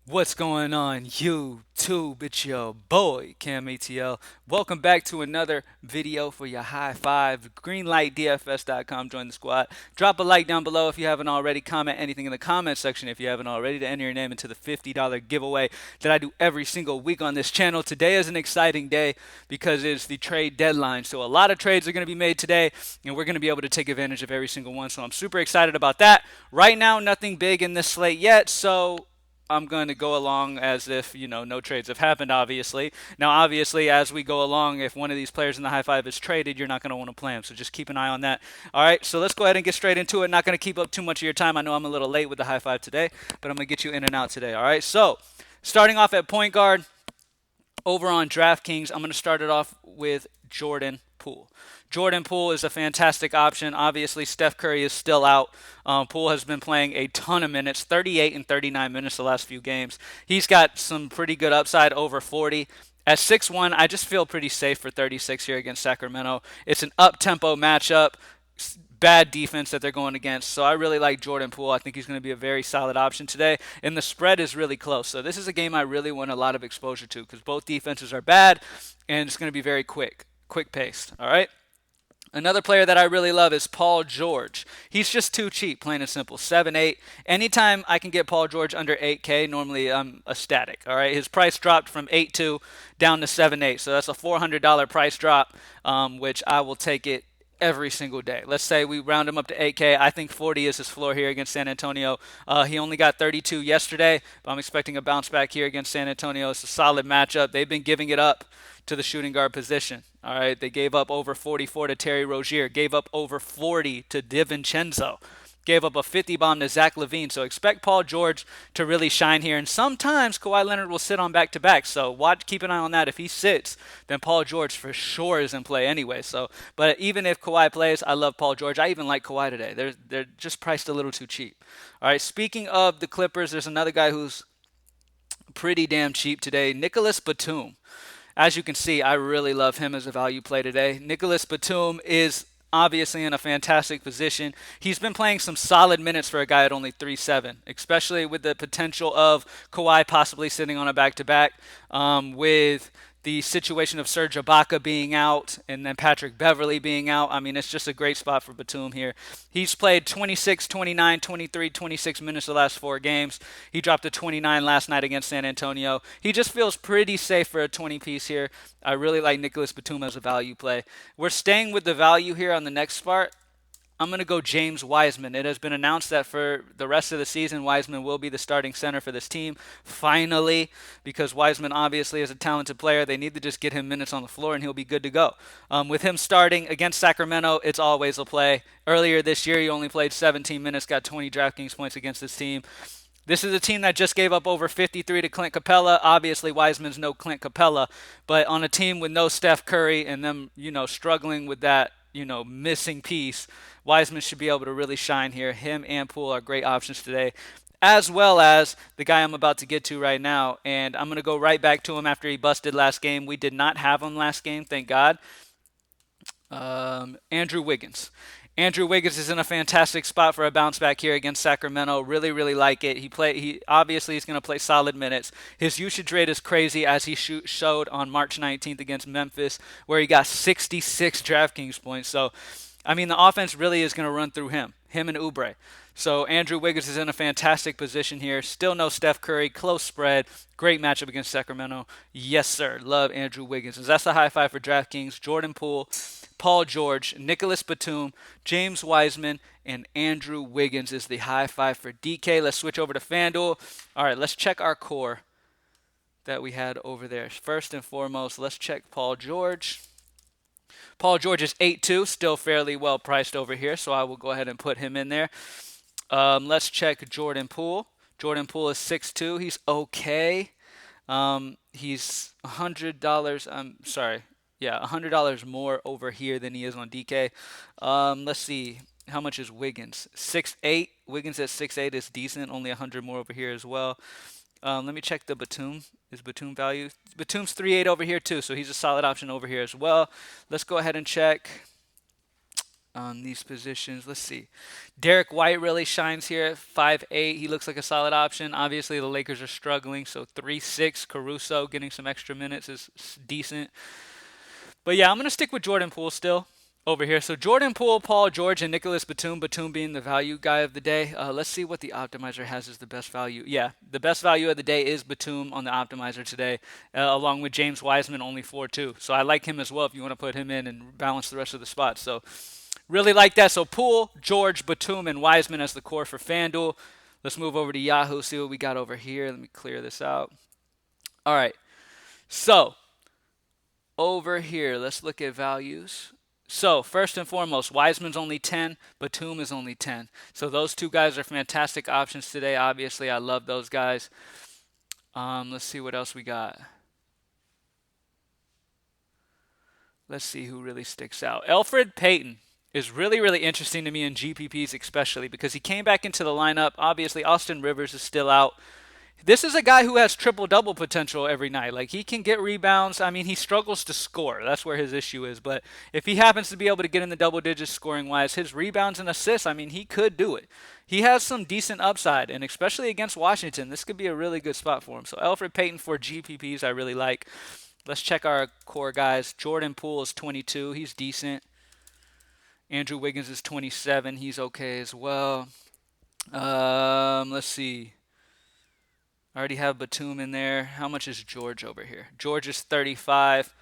What's going on YouTube? It's your boy CamATL. Welcome back to another video for your high five. Greenlightdfs.com. Join the squad. Drop a like down below if you haven't already. Comment anything in the comment section if you haven't already to enter your name into the $50 giveaway that I do every single week on this channel. Today is an exciting day because it's the trade deadline. So a lot of trades are going to be made today and we're going to be able to take advantage of every single one. So I'm super excited about that. Right now, nothing big in this slate yet. So I'm going to go along as if, no trades have happened, obviously. Now, obviously, as we go along, if one of these players in the high five is traded, you're not going to want to play him. So just keep an eye on that. All right, so let's go ahead and get straight into it. Not going to keep up too much of your time. I know I'm a little late with the high five today, but I'm going to get you in and out today. All right, so starting off at point guard, over on Draftkings, I'm going to start it off with Jordan Poole. Jordan Poole is a fantastic option. Obviously, Steph Curry is still out. Poole has been playing a ton of minutes, 38 and 39 minutes the last few games. He's got some pretty good upside, over 40. At 6'1", I just feel pretty safe for 36 here against Sacramento. It's an up-tempo matchup, bad defense that they're going against. So I really like Jordan Poole. I think he's going to be a very solid option today. And the spread is really close. So this is a game I really want a lot of exposure to because both defenses are bad and it's going to be very quick paced. All right. Another player that I really love is Paul George. He's just too cheap, plain and simple. 7-8. Anytime I can get Paul George under 8K, normally I'm ecstatic. All right, his price dropped from 8.2 down to 7.8, so that's a $400 price drop, which I will take it every single day. Let's say we round him up to 8K. I think 40 is his floor here against San Antonio. He only got 32 yesterday, but I'm expecting a bounce back here against San Antonio. It's a solid matchup. They've been giving it up to the shooting guard position. All right, they gave up over 44 to Terry Rozier, gave up over 40 to DiVincenzo, gave up a 50 bomb to Zach LaVine. So expect Paul George to really shine here. And sometimes Kawhi Leonard will sit on back to back. So keep an eye on that. If he sits, then Paul George for sure is in play anyway. So, but even if Kawhi plays, I love Paul George. I even like Kawhi today. They're just priced a little too cheap. All right. Speaking of the Clippers, there's another guy who's pretty damn cheap today, Nicolas Batum. As you can see, I really love him as a value play today. Nicolas Batum is obviously in a fantastic position. He's been playing some solid minutes for a guy at only 3.7, especially with the potential of Kawhi possibly sitting on a back-to-back, with the situation of Serge Ibaka being out and then Patrick Beverly being out. I mean, it's just a great spot for Batum here. He's played 26, 29, 23, 26 minutes the last 4 games. He dropped a 29 last night against San Antonio. He just feels pretty safe for a 20-piece here. I really like Nicolas Batum as a value play. We're staying with the value here on the next spot. I'm going to go James Wiseman. It has been announced that for the rest of the season, Wiseman will be the starting center for this team. Finally, because Wiseman obviously is a talented player, they need to just get him minutes on the floor and he'll be good to go. With him starting against Sacramento, it's always a play. Earlier this year, he only played 17 minutes, got 20 DraftKings points against this team. This is a team that just gave up over 53 to Clint Capella. Obviously, Wiseman's no Clint Capella, but on a team with no Steph Curry and them, struggling with that, missing piece, Wiseman should be able to really shine here. Him and Poole are great options today, as well as the guy I'm about to get to right now. And I'm going to go right back to him after he busted last game. We did not have him last game, thank God. Andrew Wiggins. Andrew Wiggins is in a fantastic spot for a bounce back here against Sacramento. Really, really like it. He obviously is going to play solid minutes. His usage rate is crazy, as he showed on March 19th against Memphis, where he got 66 DraftKings points. So, I mean, the offense really is going to run through him and Oubre. So Andrew Wiggins is in a fantastic position here. Still no Steph Curry. Close spread. Great matchup against Sacramento. Yes, sir. Love Andrew Wiggins. And that's the high five for DraftKings. Jordan Poole, Paul George, Nicolas Batum, James Wiseman, and Andrew Wiggins is the high five for DK. Let's switch over to FanDuel. All right, let's check our core that we had over there. First and foremost, let's check Paul George. Paul George is 8.2, still fairly well priced over here, so I will go ahead and put him in there. Let's check Jordan Poole. Jordan Poole is 6'2". He's okay. He's $100. I'm sorry. Yeah, $100 more over here than he is on DK. Let's see. How much is Wiggins? 6'8". Wiggins at 6'8" is decent. Only 100 more over here as well. Let me check the Batum. Is Batum value? Batum's 3.8 over here too, so he's a solid option over here as well. Let's go ahead and check on these positions. Let's see. Derek White really shines here at 5'8". He looks like a solid option. Obviously, the Lakers are struggling, so 3'6". Caruso getting some extra minutes is decent. But yeah, I'm going to stick with Jordan Poole still over here. So Jordan Poole, Paul George, and Nicolas Batum. Batum being the value guy of the day. Let's see what the optimizer has as the best value. Yeah, the best value of the day is Batum on the optimizer today, along with James Wiseman, only 4-2. So I like him as well if you want to put him in and balance the rest of the spots. So really like that. So Poole, George, Batum, and Wiseman as the core for FanDuel. Let's move over to Yahoo, see what we got over here. Let me clear this out. All right. So over here, let's look at values. So first and foremost, Wiseman's only 10, Batum is only 10. So those two guys are fantastic options today. Obviously, I love those guys. Let's see what else we got. Let's see who really sticks out. Elfrid Payton is really, really interesting to me in GPPs especially because he came back into the lineup. Obviously, Austin Rivers is still out. This is a guy who has triple-double potential every night. Like, he can get rebounds. I mean, he struggles to score. That's where his issue is. But if he happens to be able to get in the double digits scoring-wise, his rebounds and assists, I mean, he could do it. He has some decent upside, and especially against Washington, this could be a really good spot for him. So Elfrid Payton for GPPs I really like. Let's check our core guys. Jordan Poole is 22. He's decent. Andrew Wiggins is 27. He's okay as well. Let's see. I already have Batum in there. How much is George over here? George is 35.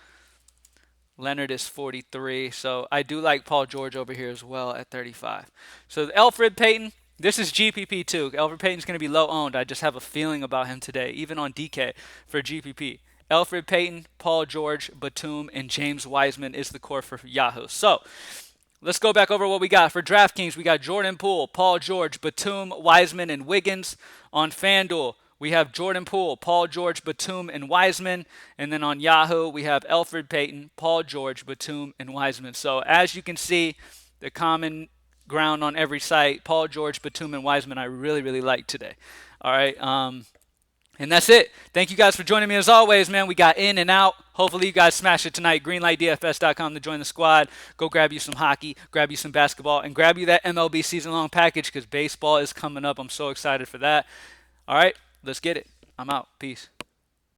Leonard is 43. So I do like Paul George over here as well at 35. So Elfrid Payton, this is GPP too. Elfrid Payton's going to be low owned. I just have a feeling about him today, even on DK for GPP. Elfrid Payton, Paul George, Batum, and James Wiseman is the core for Yahoo. So let's go back over what we got. For Draftkings, we got Jordan Poole, Paul George, Batum, Wiseman, and Wiggins. On FanDuel, we have Jordan Poole, Paul George, Batum, and Wiseman. And then on Yahoo, we have Elfrid Payton, Paul George, Batum, and Wiseman. So as you can see, the common ground on every site, Paul George, Batum, and Wiseman, I really, really like today. All right. And that's it. Thank you guys for joining me as always, man. We got in and out. Hopefully you guys smash it tonight. Greenlightdfs.com to join the squad. Go grab you some hockey, grab you some basketball, and grab you that MLB season-long package because baseball is coming up. I'm so excited for that. All right, let's get it. I'm out. Peace.